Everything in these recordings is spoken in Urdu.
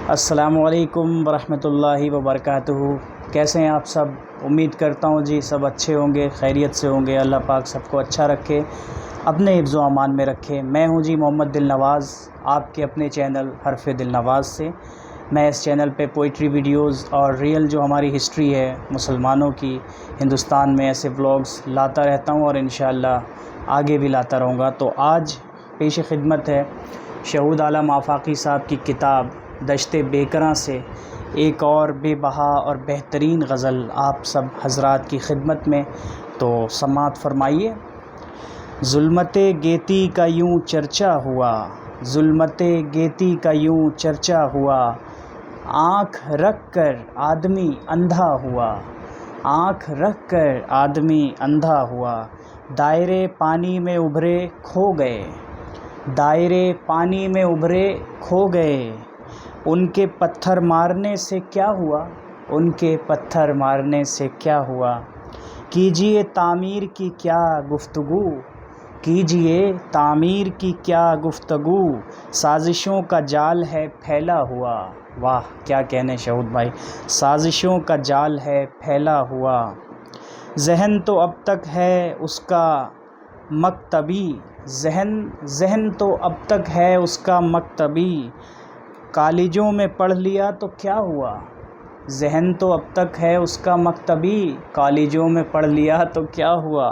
السلام علیکم ورحمۃ اللہ وبرکاتہ۔ کیسے ہیں آپ سب؟ امید کرتا ہوں جی سب اچھے ہوں گے، خیریت سے ہوں گے۔ اللہ پاک سب کو اچھا رکھے، اپنے حفظ و امان میں رکھے۔ میں ہوں جی محمد دل نواز، آپ کے اپنے چینل حرف دل نواز سے۔ میں اس چینل پہ پوئٹری ویڈیوز اور ریئل جو ہماری ہسٹری ہے مسلمانوں کی ہندوستان میں، ایسے ولاگز لاتا رہتا ہوں اور انشاءاللہ آگے بھی لاتا رہوں گا۔ تو آج پیش خدمت ہے شہود عالم آفاقی صاحب کی کتاب دشت بیکراں سے ایک اور بے بہا اور بہترین غزل آپ سب حضرات کی خدمت میں، تو سماعت فرمائیے۔ ظلمت گیتی کا یوں چرچا ہوا، ظلمت گیتی کا یوں چرچا ہوا، آنکھ رکھ کر آدمی اندھا ہوا، آنکھ رکھ کر آدمی اندھا ہوا، دائرے پانی میں ابھرے کھو گئے، دائرے پانی میں ابھرے کھو گئے، ان کے پتھر مارنے سے کیا ہوا، ان کے پتھر مارنے سے کیا ہوا، کیجئے تعمیر کی کیا گفتگو، کیجئے تعمیر کی کیا گفتگو، سازشوں کا جال ہے پھیلا ہوا۔ واہ کیا کہنے شہود بھائی، سازشوں کا جال ہے پھیلا ہوا، ذہن تو اب تک ہے اس کا مکتبی، ذہن تو اب تک ہے اس کا مکتبی، کالجوں میں پڑھ لیا تو کیا ہوا، ذہن تو اب تک ہے اس کا مکتبی، کالجوں میں پڑھ لیا تو کیا ہوا،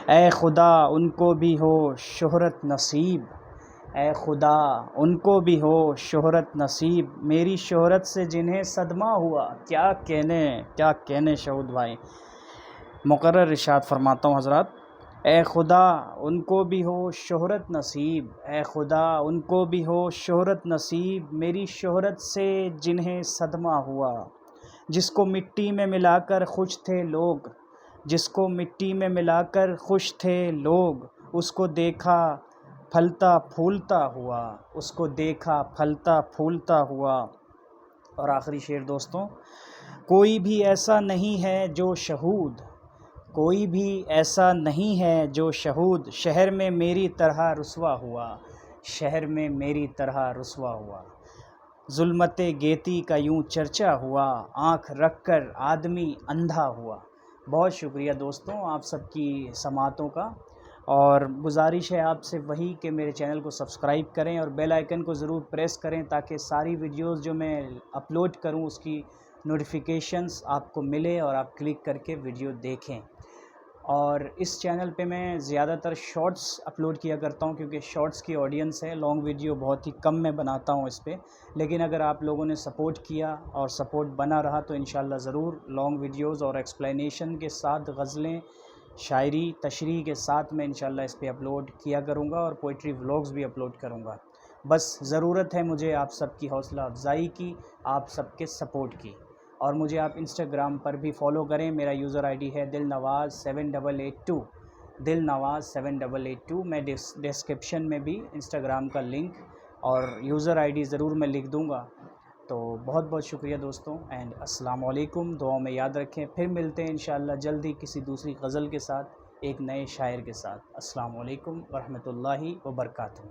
اے خدا ان کو بھی ہو شہرت نصیب، اے خدا ان کو بھی ہو شہرت نصیب، میری شہرت سے جنہیں صدمہ ہوا۔ کیا کہنے شہود بھائی، مقرر ارشاد فرماتا ہوں حضرات، اے خدا ان کو بھی ہو شہرت نصیب، اے خدا ان کو بھی ہو شہرت نصیب، میری شہرت سے جنہیں صدمہ ہوا، جس کو مٹی میں ملا کر خوش تھے لوگ، جس کو مٹی میں ملا کر خوش تھے لوگ، اس کو دیکھا پھلتا پھولتا ہوا، اس کو دیکھا پھلتا پھولتا ہوا۔ اور آخری شعر دوستوں، کوئی بھی ایسا نہیں ہے جو شہود، کوئی بھی ایسا نہیں ہے جو شہود، شہر میں میری طرح رسوا ہوا، شہر میں میری طرح رسوا ہوا، ظلمت گیتی کا یوں چرچا ہوا، آنکھ رکھ کر آدمی اندھا ہوا۔ بہت شکریہ دوستوں آپ سب کی سماعتوں کا، اور گزارش ہے آپ سے وہی کہ میرے چینل کو سبسکرائب کریں اور بیل آئیکن کو ضرور پریس کریں تاکہ ساری ویڈیوز جو میں اپلوڈ کروں اس کی نوٹیفیکیشنز آپ کو ملے اور آپ کلک کر کے ویڈیو دیکھیں۔ اور اس چینل پہ میں زیادہ تر شارٹس اپلوڈ کیا کرتا ہوں کیونکہ شارٹس کی آڈینس ہے، لانگ ویڈیو بہت ہی کم میں بناتا ہوں اس پہ، لیکن اگر آپ لوگوں نے سپورٹ کیا اور سپورٹ بنا رہا تو انشاءاللہ ضرور لانگ ویڈیوز اور ایکسپلینیشن کے ساتھ غزلیں، شاعری، تشریح کے ساتھ میں انشاءاللہ اس پہ اپلوڈ کیا کروں گا اور پوئٹری ولاگز بھی اپلوڈ کروں گا۔ بس ضرورت ہے مجھے آپ سب کی حوصلہ افزائی کی، آپ سب کے سپورٹ کی، اور مجھے آپ انسٹاگرام پر بھی فالو کریں۔ میرا یوزر آئی ڈی ہے دل نواز 7882، دل نواز 7882۔ میں ڈسکرپشن میں بھی انسٹاگرام کا لنک اور یوزر آئی ڈی ضرور میں لکھ دوں گا۔ تو بہت بہت شکریہ دوستوں، اینڈ السلام علیکم، دعاؤں میں یاد رکھیں۔ پھر ملتے ہیں انشاءاللہ جلدی کسی دوسری غزل کے ساتھ، ایک نئے شاعر کے ساتھ۔ السلام علیکم ورحمۃ اللہ وبرکاتہ۔